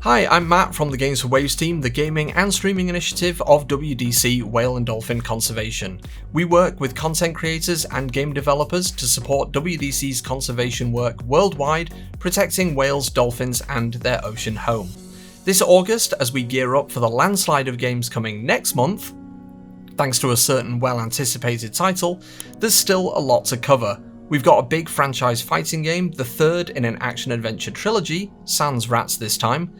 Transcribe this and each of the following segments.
Hi, I'm Matt from the Games for Waves team, the gaming and streaming initiative of WDC Whale and Dolphin Conservation. We work with content creators and game developers to support WDC's conservation work worldwide, protecting whales, dolphins, and their ocean home. This August, as we gear up for the landslide of games coming next month, thanks to a certain well-anticipated title, there's still a lot to cover. We've got a big franchise fighting game, the third in an action-adventure trilogy, sans rats this time,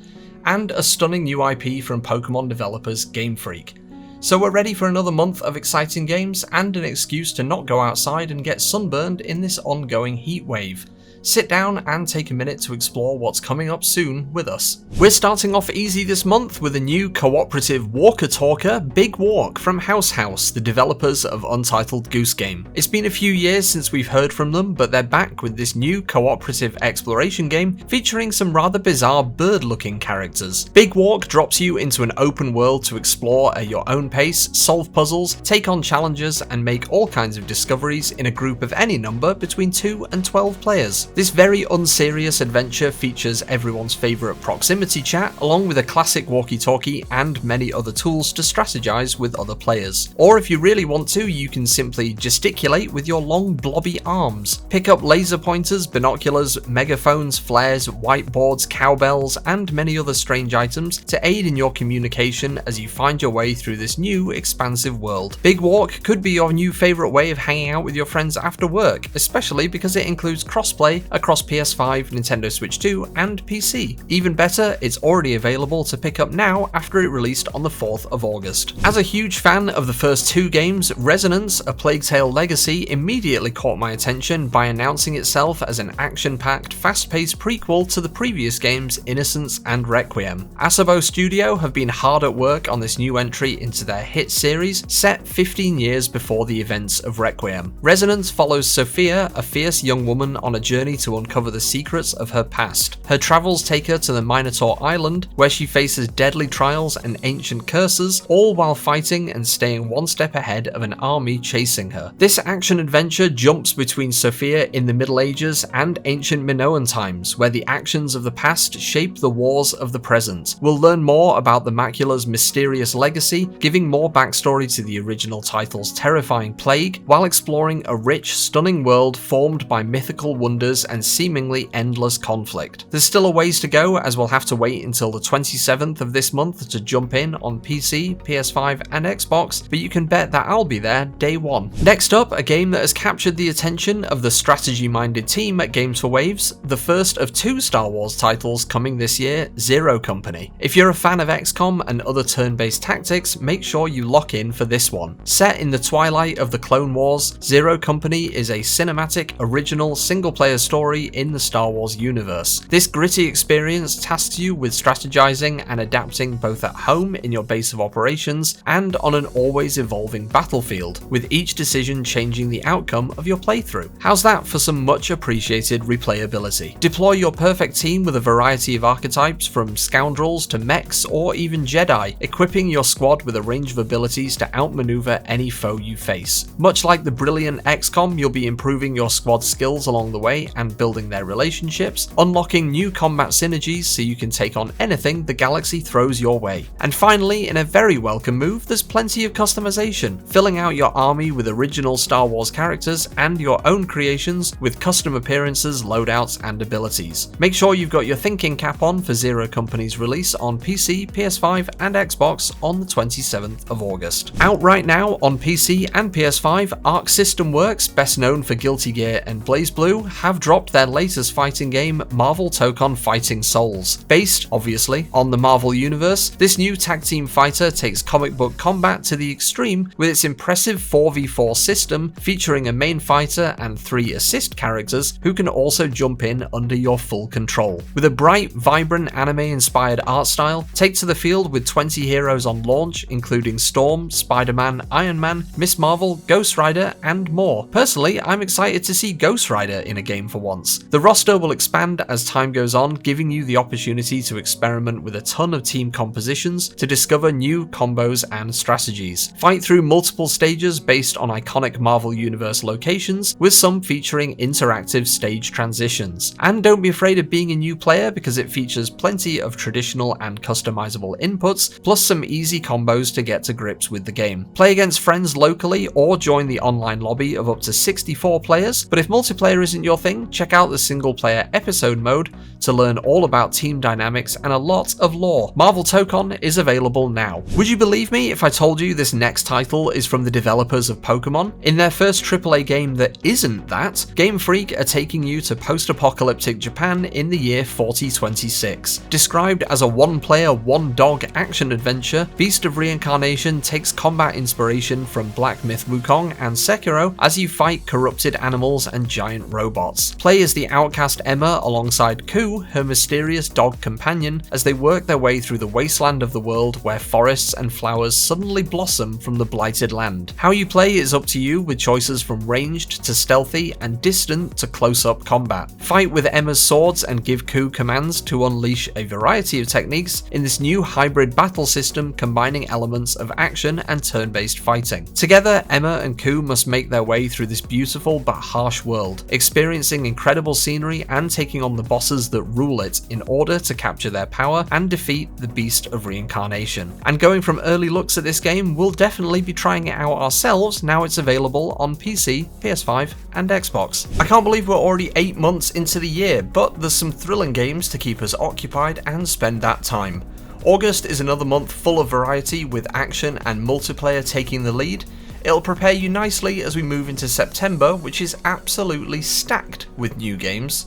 and a stunning new IP from Pokemon developers Game Freak. So we're ready for another month of exciting games and an excuse to not go outside and get sunburned in this ongoing heat wave. Sit down and take a minute to explore what's coming up soon with us. We're starting off easy this month with a new cooperative walker talker, Big Walk from House, the developers of Untitled Goose Game. It's been a few years since we've heard from them, but they're back with this new cooperative exploration game featuring some rather bizarre bird-looking characters. Big Walk drops you into an open world to explore at your own pace, solve puzzles, take on challenges, and make all kinds of discoveries in a group of any number between 2 and 12 players. This very unserious adventure features everyone's favourite proximity chat, along with a classic walkie-talkie and many other tools to strategize with other players. Or if you really want to, you can simply gesticulate with your long blobby arms. Pick up laser pointers, binoculars, megaphones, flares, whiteboards, cowbells, and many other strange items to aid in your communication as you find your way through this new, expansive world. Big Walk could be your new favourite way of hanging out with your friends after work, especially because it includes crossplay across PS5, Nintendo Switch 2, and PC. Even better, it's already available to pick up now after it released on the 4th of August. As a huge fan of the first two games, Resonance: A Plague Tale Legacy immediately caught my attention by announcing itself as an action-packed, fast-paced prequel to the previous games Innocence and Requiem. Asobo Studio have been hard at work on this new entry into their hit series, set 15 years before the events of Requiem. Resonance follows Sophia, a fierce young woman on a journey to uncover the secrets of her past. Her travels take her to the Minotaur Island, where she faces deadly trials and ancient curses, all while fighting and staying one step ahead of an army chasing her. This action-adventure jumps between Sophia in the Middle Ages and ancient Minoan times, where the actions of the past shape the wars of the present. We'll learn more about the Macula's mysterious legacy, giving more backstory to the original title's terrifying plague, while exploring a rich, stunning world formed by mythical wonders and seemingly endless conflict. There's still a ways to go, as we'll have to wait until the 27th of this month to jump in on PC, PS5 and Xbox, but you can bet that I'll be there day one. Next up, a game that has captured the attention of the strategy-minded team at Games for Waves, the first of two Star Wars titles coming this year, Zero Company. If you're a fan of XCOM and other turn-based tactics, make sure you lock in for this one. Set in the twilight of the Clone Wars, Zero Company is a cinematic, original, single-player story in the Star Wars universe. This gritty experience tasks you with strategizing and adapting both at home in your base of operations and on an always evolving battlefield, with each decision changing the outcome of your playthrough. How's that for some much appreciated replayability? Deploy your perfect team with a variety of archetypes from scoundrels to mechs or even Jedi, equipping your squad with a range of abilities to outmaneuver any foe you face. Much like the brilliant XCOM, you'll be improving your squad skills along the way and building their relationships, unlocking new combat synergies so you can take on anything the galaxy throws your way. And finally, in a very welcome move, there's plenty of customization, filling out your army with original Star Wars characters and your own creations with custom appearances, loadouts, and abilities. Make sure you've got your thinking cap on for Zero Company's release on PC, PS5, and Xbox on the 27th of August. Out right now on PC and PS5, Arc System Works, best known for Guilty Gear and BlazBlue, have dropped their latest fighting game, Marvel Tokon Fighting Souls. Based, obviously, on the Marvel Universe, this new tag team fighter takes comic book combat to the extreme with its impressive 4v4 system featuring a main fighter and 3 assist characters who can also jump in under your full control. With a bright, vibrant anime-inspired art style, take to the field with 20 heroes on launch, including Storm, Spider-Man, Iron Man, Miss Marvel, Ghost Rider, and more. Personally, I'm excited to see Ghost Rider in a game for once. The roster will expand as time goes on, giving you the opportunity to experiment with a ton of team compositions to discover new combos and strategies. Fight through multiple stages based on iconic Marvel Universe locations, with some featuring interactive stage transitions. And don't be afraid of being a new player, because it features plenty of traditional and customizable inputs, plus some easy combos to get to grips with the game. Play against friends locally or join the online lobby of up to 64 players, but if multiplayer isn't your thing, check out the single player episode mode to learn all about team dynamics and a lot of lore. Marvel Tokon is available now. Would you believe me if I told you this next title is from the developers of Pokemon? In their first AAA game that isn't that, Game Freak are taking you to post-apocalyptic Japan in the year 4026. Described as a one-player, one-dog action adventure, Beast of Reincarnation takes combat inspiration from Black Myth Wukong and Sekiro as you fight corrupted animals and giant robots. Play as the outcast Emma alongside Ku, her mysterious dog companion, as they work their way through the wasteland of the world where forests and flowers suddenly blossom from the blighted land. How you play is up to you, with choices from ranged to stealthy and distant to close-up combat. Fight with Emma's swords and give Ku commands to unleash a variety of techniques in this new hybrid battle system combining elements of action and turn-based fighting. Together, Emma and Ku must make their way through this beautiful but harsh world, experiencing incredible scenery and taking on the bosses that rule it in order to capture their power and defeat the Beast of Reincarnation. And going from early looks at this game, we'll definitely be trying it out ourselves now it's available on PC, PS5 and Xbox. I can't believe we're already 8 months into the year, but there's some thrilling games to keep us occupied and spend that time. August is another month full of variety, with action and multiplayer taking the lead. It'll prepare you nicely as we move into September, which is absolutely stacked with new games.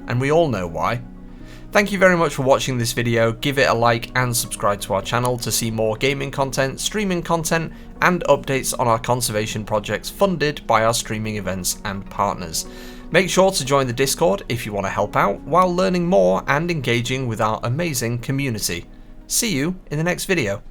And we all know why. Thank you very much for watching this video. Give it a like and subscribe to our channel to see more gaming content, streaming content, and updates on our conservation projects funded by our streaming events and partners. Make sure to join the Discord if you want to help out while learning more and engaging with our amazing community. See you in the next video.